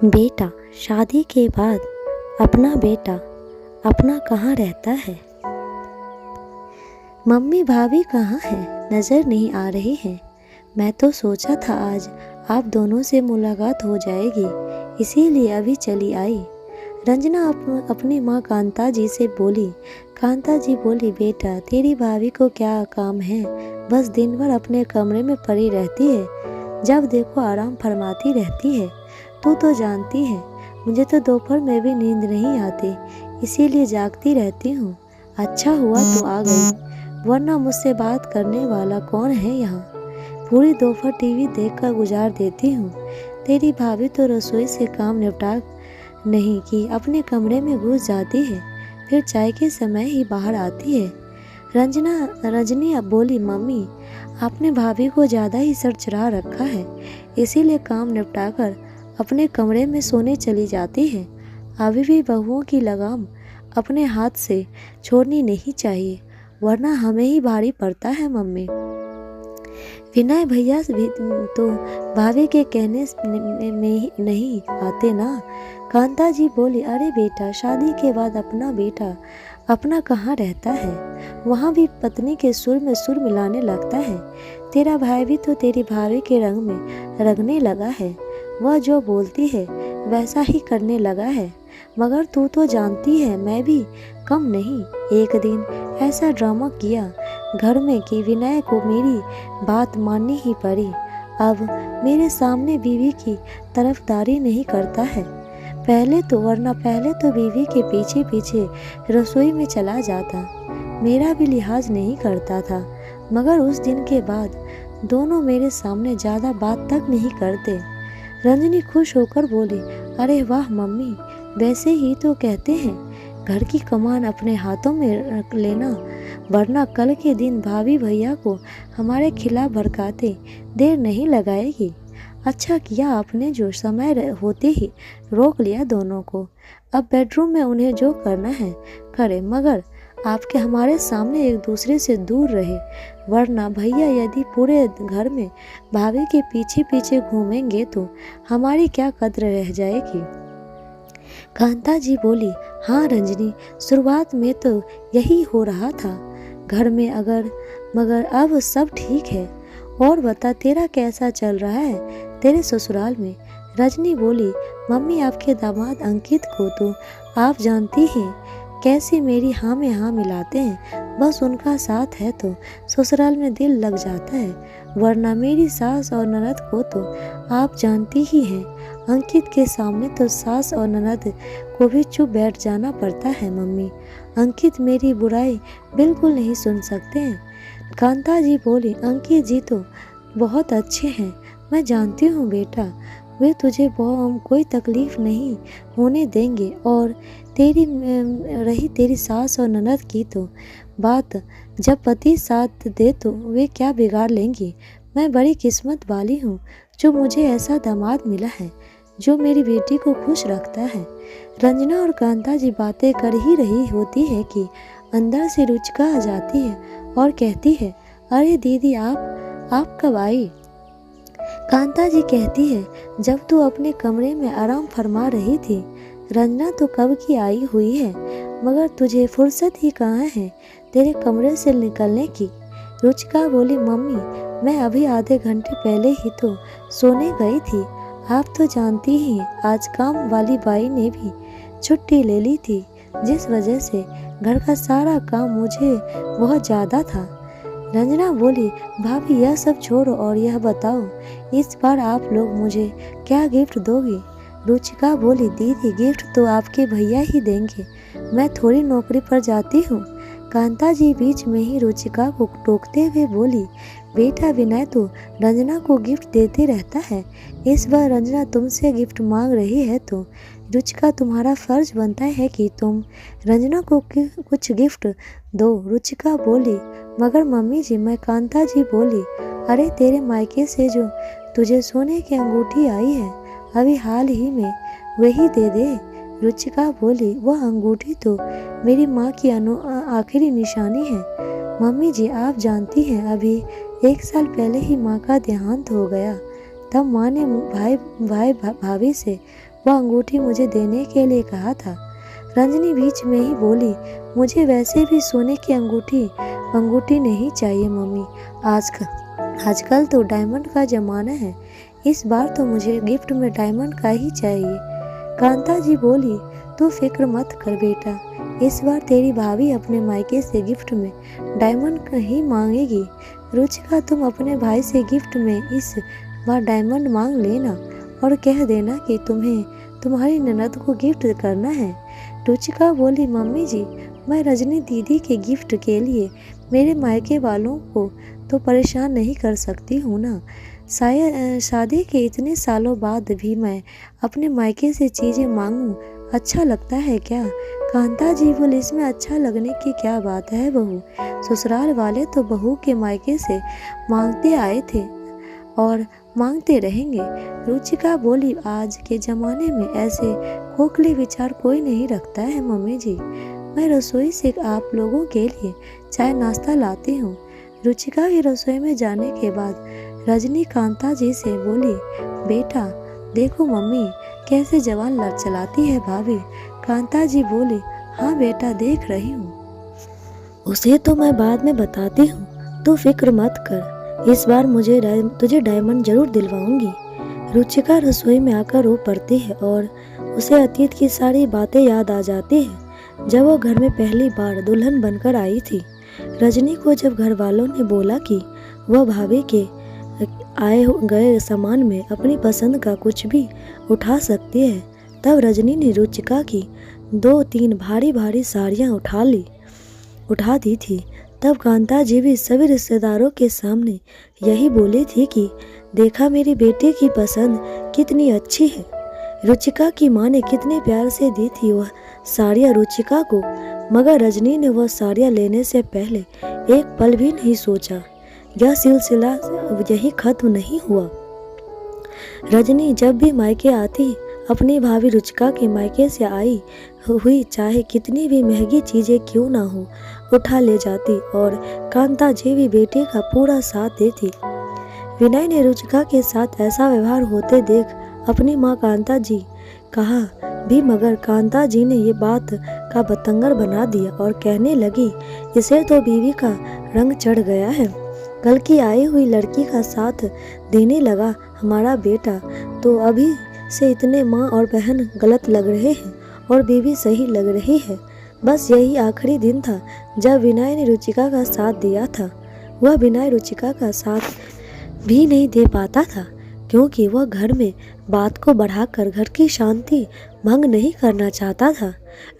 बेटा, शादी के बाद अपना बेटा अपना कहाँ रहता है। मम्मी भाभी कहाँ है, नज़र नहीं आ रही है। मैं तो सोचा था आज आप दोनों से मुलाकात हो जाएगी, इसीलिए अभी चली आई। रंजना अपनी माँ कांता जी से बोली। कांता जी बोली, बेटा तेरी भाभी को क्या काम है, बस दिन भर अपने कमरे में पड़ी रहती है, जब देखो आराम फरमाती रहती है। तू तो जानती है मुझे तो दोपहर में भी नींद नहीं आती, इसीलिए जागती रहती हूँ। अच्छा हुआ तू आ गई, वरना मुझसे बात करने वाला कौन है यहाँ। पूरी दोपहर टीवी देखकर गुजार देती हूँ। तेरी भाभी तो रसोई से काम निपटा नहीं कि अपने कमरे में घुस जाती है, फिर चाय के समय ही बाहर आती है। रजनी अब बोली, मम्मी आपने भाभी को ज़्यादा ही सर चढ़ा रखा है, इसीलिए काम निपटाकर अपने कमरे में सोने चली जाती है। अभी भी बहुओं की लगाम अपने हाथ से छोड़नी नहीं चाहिए, वरना हमें ही भारी पड़ता है मम्मी। विनय भैया भी तो भाभी के कहने में नहीं आते ना। कांता जी बोली, अरे बेटा शादी के बाद अपना बेटा अपना कहाँ रहता है, वहाँ भी पत्नी के सुर में सुर मिलाने लगता है। तेरा भाई भी तो तेरी भाभी के रंग में रंगने लगा है, वह जो बोलती है वैसा ही करने लगा है। मगर तू तो जानती है मैं भी कम नहीं। एक दिन ऐसा ड्रामा किया घर में कि विनय को मेरी बात माननी ही पड़ी। अब मेरे सामने बीवी की तरफदारी नहीं करता है, पहले तो बीवी के पीछे पीछे रसोई में चला जाता, मेरा भी लिहाज नहीं करता था। मगर उस दिन के बाद दोनों मेरे सामने ज़्यादा बात तक नहीं करते। रंजनी खुश होकर बोली, अरे वाह मम्मी, वैसे ही तो कहते हैं घर की कमान अपने हाथों में रख लेना, वरना कल के दिन भाभी भैया को हमारे खिलाफ भड़काते देर नहीं लगाएगी। अच्छा किया आपने जो समय होते ही रोक लिया दोनों को। अब बेडरूम में उन्हें जो करना है करे, मगर आपके हमारे सामने एक दूसरे से दूर रहे, वरना भैया यदि पूरे घर में भाभी के पीछे पीछे घूमेंगे तो हमारी क्या कद्र रह जाएगी। कांता जी बोली, हाँ रंजनी, शुरुआत में तो यही हो रहा था घर में, मगर अब सब ठीक है। और बता तेरा कैसा चल रहा है तेरे ससुराल में। रजनी बोली, मम्मी आपके दामाद अंकित को तो आप जानती हैं कैसे मेरी हाँ में हाँ मिलाते हैं, बस उनका साथ है तो ससुराल में दिल लग जाता है, वरना मेरी सास और ननद को तो आप जानती ही हैं। अंकित के सामने तो सास और ननद को भी चुप बैठ जाना पड़ता है मम्मी। अंकित मेरी बुराई बिल्कुल नहीं सुन सकते हैं। कांता जी बोली, अंकित जी तो बहुत अच्छे हैं, मैं जानती हूँ बेटा, वे तुझे कोई तकलीफ नहीं होने देंगे। और रही तेरी सास और ननद की तो बात, जब पति साथ दे तो वे क्या बिगाड़ लेंगी। मैं बड़ी किस्मत वाली हूँ जो मुझे ऐसा दामाद मिला है जो मेरी बेटी को खुश रखता है। रंजना और कांता जी बातें कर ही रही होती है कि अंदर से रुचिका आ जाती है और कहती है, अरे दीदी आप कब आई। कांता जी कहती है, जब तू अपने कमरे में आराम फरमा रही थी। रंजना तो कब की आई हुई है, मगर तुझे फुर्सत ही कहाँ है तेरे कमरे से निकलने की। रुचिका बोली, मम्मी मैं अभी आधे घंटे पहले ही तो सोने गई थी। आप तो जानती ही आज काम वाली बाई ने भी छुट्टी ले ली थी, जिस वजह से घर का सारा काम मुझे बहुत ज़्यादा था। रंजना बोली, भाभी यह सब छोड़ो और यह बताओ इस बार आप लोग मुझे क्या गिफ्ट दोगी। रुचिका बोली, दीदी गिफ्ट तो आपके भैया ही देंगे, मैं थोड़ी नौकरी पर जाती हूँ। कांता जी बीच में ही रुचिका को टोकते हुए बोली, बेटा विनय तो रंजना को गिफ्ट देते रहता है, इस बार रंजना तुमसे गिफ्ट मांग रही है तो रुचिका तुम्हारा फर्ज बनता है कि तुम रंजना को कुछ गिफ्ट दो। रुचिका बोली, मगर मम्मी जी मैं। कांता जी बोली, अरे तेरे मायके से जो तुझे सोने की अंगूठी आई है अभी हाल ही में, वही दे दे। रुचिका बोली, वह अंगूठी तो मेरी माँ की आखिरी निशानी है। मम्मी जी आप जानती हैं अभी 1 साल पहले ही माँ का देहांत हो गया, तब माँ ने भाई भाभी से वह अंगूठी मुझे देने के लिए कहा था। रंजनी बीच में ही बोली, मुझे वैसे भी सोने की अंगूठी नहीं चाहिए मम्मी। आजकल तो डायमंड का ज़माना है, इस बार तो मुझे गिफ्ट में डायमंड का ही चाहिए। कांता जी बोली, तू फिक्र मत कर बेटा, इस बार तेरी भाभी अपने मायके से गिफ्ट में डायमंड का ही मांगेगी। रुचिका, तुम अपने भाई से गिफ्ट में इस बार डायमंड मांग लेना और कह देना कि तुम्हें तुम्हारी ननद को गिफ्ट करना है। रुचिका बोली, मम्मी जी, मैं रजनी दीदी के गिफ्ट के लिए मेरे मायके वालों को तो परेशान नहीं कर सकती हूँ ना। शायद शादी के इतने सालों बाद भी मैं अपने मायके से चीज़ें मांगूं, अच्छा लगता है क्या? कांता जी बोली, इसमें अच्छा लगने की क्या बात है बहू, ससुराल वाले तो बहू के मायके से मांगते आए थे और मांगते रहेंगे। रुचिका बोली, आज के ज़माने में ऐसे खोखले विचार कोई नहीं रखता है मम्मी जी। मैं रसोई से आप लोगों के लिए चाय नाश्ता लाती हूँ। रुचिका की रसोई में जाने के बाद रजनी कांता जी से बोली, बेटा देखो मम्मी कैसे जवान लड़ चलाती है भाभी। कांता जी बोली, हाँ बेटा देख रही हूँ, उसे तो मैं बाद में बताती हूँ, तू फिक्र मत कर, इस बार तुझे डायमंड जरूर दिलवाऊंगी। रुचिका रसोई में आकर रो पड़ती है और उसे अतीत की सारी बातें याद आ जाती है, जब वो घर में पहली बार दुल्हन बनकर आई थी। रजनी को जब घर वालों ने बोला कि वह भाभी के आए गए सामान में अपनी पसंद का कुछ भी उठा सकती है, तब रजनी ने रुचिका की 2-3 भारी भारी साड़ियाँ उठा दी थी। तब कांता जी भी सभी रिश्तेदारों के सामने यही बोली थी कि देखा मेरी बेटी की पसंद कितनी अच्छी है। रुचिका की माँ ने कितने प्यार से दी थी वह साड़ियाँ रुचिका को, मगर रजनी ने वह साड़ियाँ लेने से पहले एक पल भी नहीं सोचा। यह सिलसिला यही खत्म नहीं हुआ। रजनी जब भी मायके आती, अपनी भाभी रुचिका के मायके से आई हुई चाहे कितनी भी महंगी चीज़ें क्यों ना हो, उठा ले जाती और कांता जी भी बेटे का पूरा साथ देती। विनय ने रुचिका के साथ ऐसा व्यवहार होते देख अपनी माँ कांता जी कहा भी, मगर कांता जी ने ये बात का बतंगर बना दिया और कहने लगी, इसे तो बीवी का रंग चढ़ गया है, कल की आई हुई लड़की का साथ देने लगा हमारा बेटा, तो अभी से इतने माँ और बहन गलत लग रहे हैं और बीवी सही लग रही है। बस यही आखिरी दिन था जब विनय ने रुचिका का साथ दिया था। वह विनय रुचिका का साथ भी नहीं दे पाता था, क्योंकि वह घर में बात को बढ़ाकर घर की शांति भंग नहीं करना चाहता था।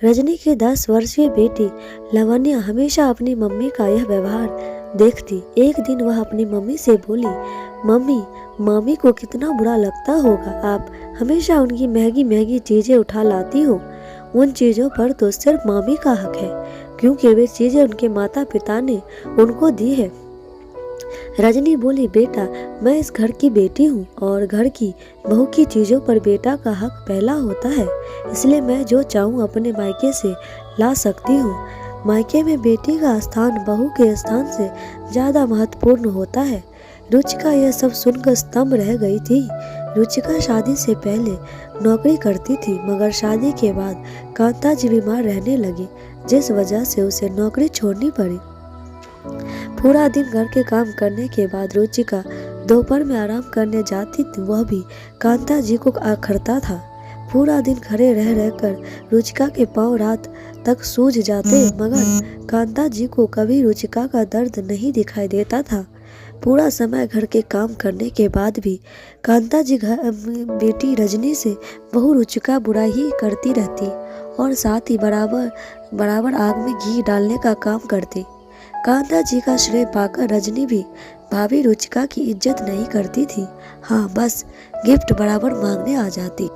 रजनी की 10 वर्षीय बेटी लवन्या हमेशा अपनी मम्मी का यह व्यवहार देखती। एक दिन वह अपनी मम्मी से बोली, मम्मी, मामी को कितना बुरा लगता होगा, आप हमेशा उनकी महंगी महंगी चीज़ें उठा लाती हो। उन चीज़ों पर तो सिर्फ मामी का हक है, क्योंकि वे चीज़ें उनके माता पिता ने उनको दी है। रजनी बोली, बेटा मैं इस घर की बेटी हूँ और घर की बहू की चीज़ों पर बेटा का हक पहला होता है, इसलिए मैं जो चाहूँ अपने मायके से ला सकती हूँ। मायके में बेटी का स्थान बहू के स्थान से ज़्यादा महत्वपूर्ण होता है। रुचिका यह सब सुनकर स्तंभ रह गई थी। रुचिका शादी से पहले नौकरी करती थी, मगर शादी के बाद कांता जी बीमार रहने लगी, जिस वजह से उसे नौकरी छोड़नी पड़ी। पूरा दिन घर के काम करने के बाद रुचिका दोपहर में आराम करने जाती थी, वह भी कांता जी को आखरता था। पूरा दिन खड़े रह रहकर रुचिका के पांव रात तक सूज जाते, मगर कांता जी को कभी रुचिका का दर्द नहीं दिखाई देता था। पूरा समय घर के काम करने के बाद भी कांता जी बेटी रजनी से बहु रुचिका बुराई ही करती रहती और साथ ही बराबर आग में घी डालने का काम करती। कांता जी का श्रेय पाकर रजनी भी भाभी रुचिका की इज्जत नहीं करती थी। हाँ, बस गिफ्ट बराबर मांगने आ जाती।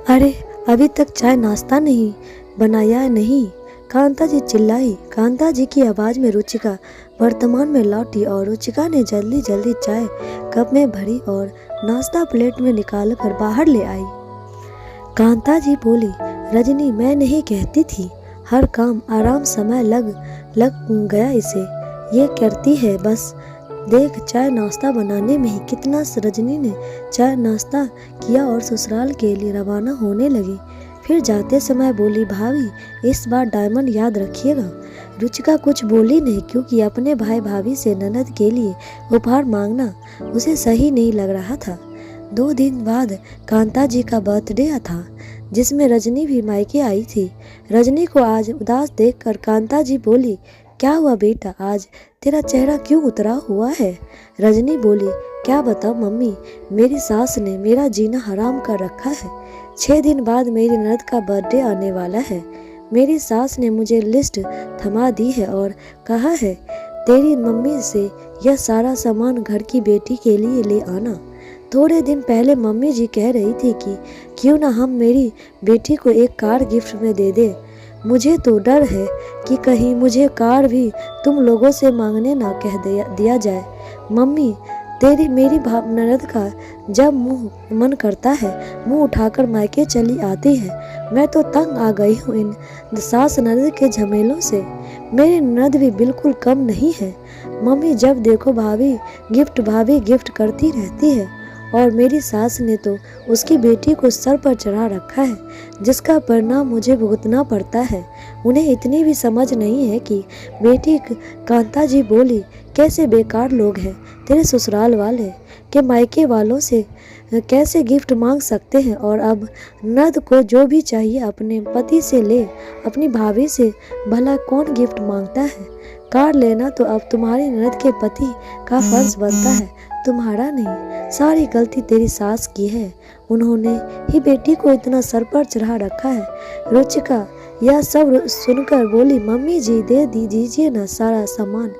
अरे अभी तक चाय नाश्ता नहीं बनाया नहीं, कांता जी चिल्लाई। कांता जी की आवाज़ में रुचिका वर्तमान में लौटी और रुचिका ने जल्दी जल्दी चाय कप में भरी और नाश्ता प्लेट में निकाल कर बाहर ले आई। कांता जी बोली, रजनी मैं नहीं कहती थी, हर काम आराम समय लग गया इसे, ये करती है बस देख, चाय नाश्ता बनाने में ही कितना। रजनी ने चाय नाश्ता किया और ससुराल के लिए रवाना होने लगी। फिर जाते समय बोली, भाभी इस बार डायमंड याद रखिएगा। रुचिका कुछ बोली नहीं, क्योंकि अपने भाई भाभी से ननद के लिए उपहार मांगना उसे सही नहीं लग रहा था। 2 दिन बाद कांता जी का बर्थडे था, जिसमें रजनी भी मायके आई थी। रजनी को आज उदास देखकर कांता जी बोली, क्या हुआ बेटा, आज तेरा चेहरा क्यों उतरा हुआ है? रजनी बोली, क्या बताऊं मम्मी, मेरी सास ने मेरा जीना हराम कर रखा है। 6 दिन बाद मेरी ननद का बर्थडे आने वाला है। मेरी सास ने मुझे लिस्ट थमा दी है और कहा है तेरी मम्मी से यह सारा सामान घर की बेटी के लिए ले आना। थोड़े दिन पहले मम्मी जी कह रही थी कि क्यों ना हम मेरी बेटी को एक कार गिफ्ट में दे दे। मुझे तो डर है कि कहीं मुझे कार भी तुम लोगों से मांगने ना कह दिया जाए। मम्मी, तेरी मेरी ननद का जब मुंह मन करता है मुंह उठाकर मायके चली आती है। मैं तो तंग आ गई हूँ इन सास ननद के झमेलों से। मेरी ननद भी बिल्कुल कम नहीं है। मम्मी, जब देखो भाभी गिफ्ट करती रहती है, और मेरी सास ने तो उसकी बेटी को सर पर चढ़ा रखा है, जिसका परिणाम मुझे भुगतना पड़ता है। उन्हें इतनी भी समझ नहीं है कि बेटी। कांता जी बोली, कैसे बेकार लोग हैं तेरे ससुराल वाले, के मायके वालों से कैसे गिफ्ट मांग सकते हैं। और अब ननद को जो भी चाहिए अपने पति से ले, अपनी भाभी से भला कौन गिफ्ट मांगता है? कार लेना तो अब तुम्हारी ननद के पति का फर्ज बनता है, तुम्हारा नहीं। सारी गलती तेरी सास की है, उन्होंने ही बेटी को इतना सर पर चढ़ा रखा है। रुचिका यह सब सुनकर बोली, मम्मी जी दे दीजिए ना सारा सामान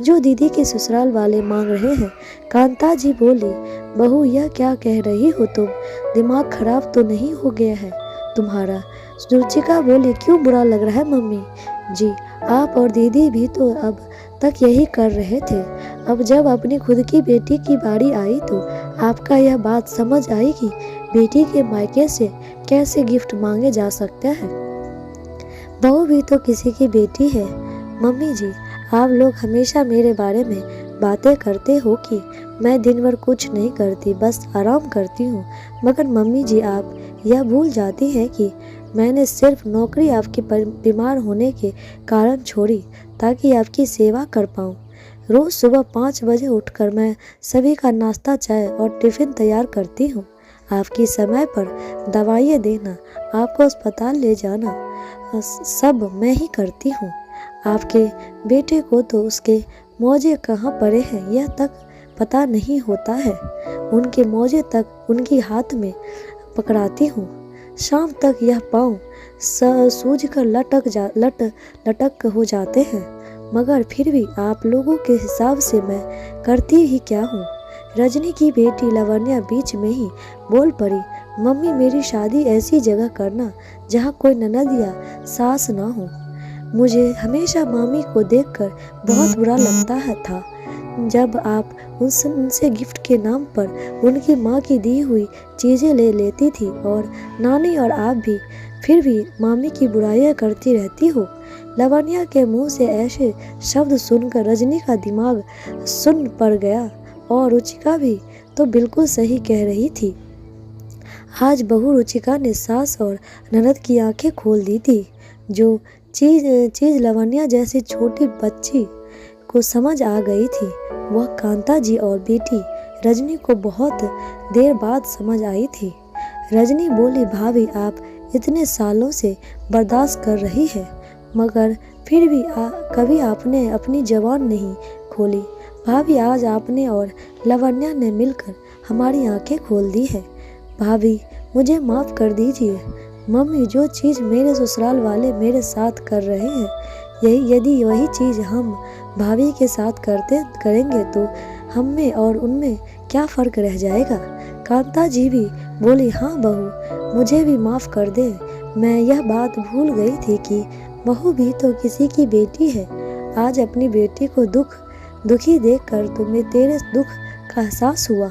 जो दीदी के ससुराल वाले मांग रहे हैं। कांता जी बोली, बहू यह क्या कह रही हो तुम, दिमाग खराब तो नहीं हो गया है तुम्हारा? रुचिका बोली, क्यों बुरा लग रहा है मम्मी जी, आप और दीदी भी तो अब तक यही कर रहे थे। अब जब अपनी खुद की बेटी की बारी आई तो आपका यह बात समझ आई कि बेटी के मायके से कैसे गिफ्ट मांगे जा सकता है। बहू भी तो किसी की बेटी है। मम्मी जी, आप लोग हमेशा मेरे बारे में बातें करते हो कि मैं दिन भर कुछ नहीं करती, बस आराम करती हूँ। मगर मम्मी जी, आप यह भूल जाती हैं कि मैंने सिर्फ नौकरी आपके बीमार होने के कारण छोड़ी ताकि आपकी सेवा कर पाऊँ। रोज़ सुबह 5 बजे उठकर मैं सभी का नाश्ता, चाय और टिफ़िन तैयार करती हूँ। आपकी समय पर दवाइयाँ देना, आपको अस्पताल ले जाना, सब मैं ही करती हूँ। आपके बेटे को तो उसके मौजे कहाँ पड़े हैं यह तक पता नहीं होता है। उनके मौजे तक उनकी हाथ पकड़ाती हूँ। शाम तक यह पाँव सूज कर लटक हो जाते हैं, मगर फिर भी आप लोगों के हिसाब से मैं करती ही क्या हूँ। रजनी की बेटी लावण्या बीच में ही बोल पड़ी, मम्मी मेरी शादी ऐसी जगह करना जहाँ कोई ननद या सास ना हो। मुझे हमेशा मामी को देखकर बहुत बुरा लगता था जब आप उनसे गिफ्ट के नाम पर उनकी माँ की दी हुई चीज़ें ले लेती थी, और नानी और आप भी फिर भी मामी की बुराइयां करती रहती हो। लावण्या के मुंह से ऐसे शब्द सुनकर रजनी का दिमाग सुन्न पड़ गया, और रुचिका भी तो बिल्कुल सही कह रही थी। आज बहू रुचिका ने सास और ननद की आंखें खोल दी थी। जो चीज़ लावण्या जैसी छोटी बच्ची को समझ आ गई थी, वह कांता जी और बेटी रजनी को बहुत देर बाद समझ आई थी। रजनी बोली, भाभी आप इतने सालों से बर्दाश्त कर रही है, मगर फिर भी कभी आपने अपनी जबान नहीं खोली। भाभी, आज आपने और लावण्या ने मिलकर हमारी आंखें खोल दी है। भाभी, मुझे माफ़ कर दीजिए। मम्मी, जो चीज़ मेरे ससुराल वाले मेरे साथ कर रहे हैं, यदि वही चीज़ हम भाभी के साथ करेंगे तो हम में और उनमें क्या फ़र्क रह जाएगा। कांता जी भी बोली, हाँ बहू, मुझे भी माफ़ कर दे। मैं यह बात भूल गई थी कि बहू भी तो किसी की बेटी है। आज अपनी बेटी को दुखी देखकर तुम्हें तेरे दुख का एहसास हुआ।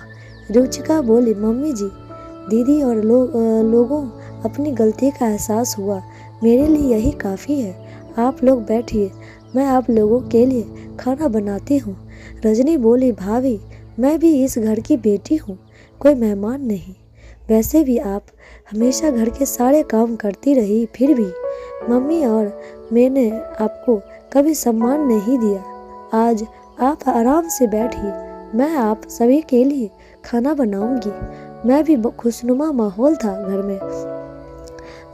रुचिका बोली, मम्मी जी, दीदी और लोगों अपनी गलती का एहसास हुआ, मेरे लिए यही काफ़ी है। आप लोग बैठिए, मैं आप लोगों के लिए खाना बनाती हूँ। रजनी बोली, भाभी मैं भी इस घर की बेटी हूँ, कोई मेहमान नहीं। वैसे भी आप हमेशा घर के सारे काम करती रही, फिर भी मम्मी और मैंने आपको कभी सम्मान नहीं दिया। आज आप आराम से बैठिए, मैं आप सभी के लिए खाना बनाऊंगी। मैं भी खुशनुमा माहौल था घर में।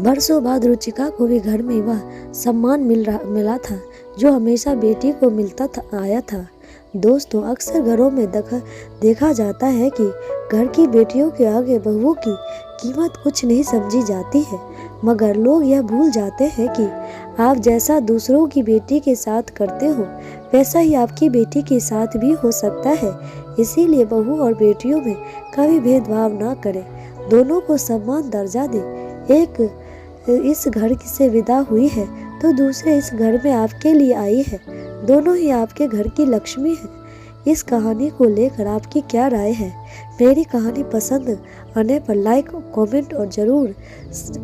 बरसों बाद रुचिका को भी घर में वह सम्मान मिला था जो हमेशा बेटी को आया था। दोस्तों, अक्सर घरों में देखा जाता है कि घर की बेटियों के आगे बहुओं की कीमत कुछ नहीं समझी जाती है, मगर लोग यह भूल जाते हैं कि आप जैसा दूसरों की बेटी के साथ करते हो, वैसा ही आपकी बेटी के साथ भी हो सकता है। इसीलिए बहू और बेटियों में कभी भेदभाव ना करें, दोनों को समान दर्जा दें। एक इस घर से विदा हुई है तो दूसरे इस घर में आपके लिए आई है, दोनों ही आपके घर की लक्ष्मी है। इस कहानी को लेकर आपकी क्या राय है? मेरी कहानी पसंद आने पर लाइक, कमेंट और ज़रूर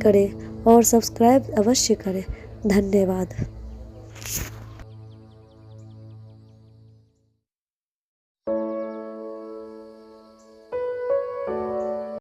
करें और सब्सक्राइब अवश्य करें। धन्यवाद।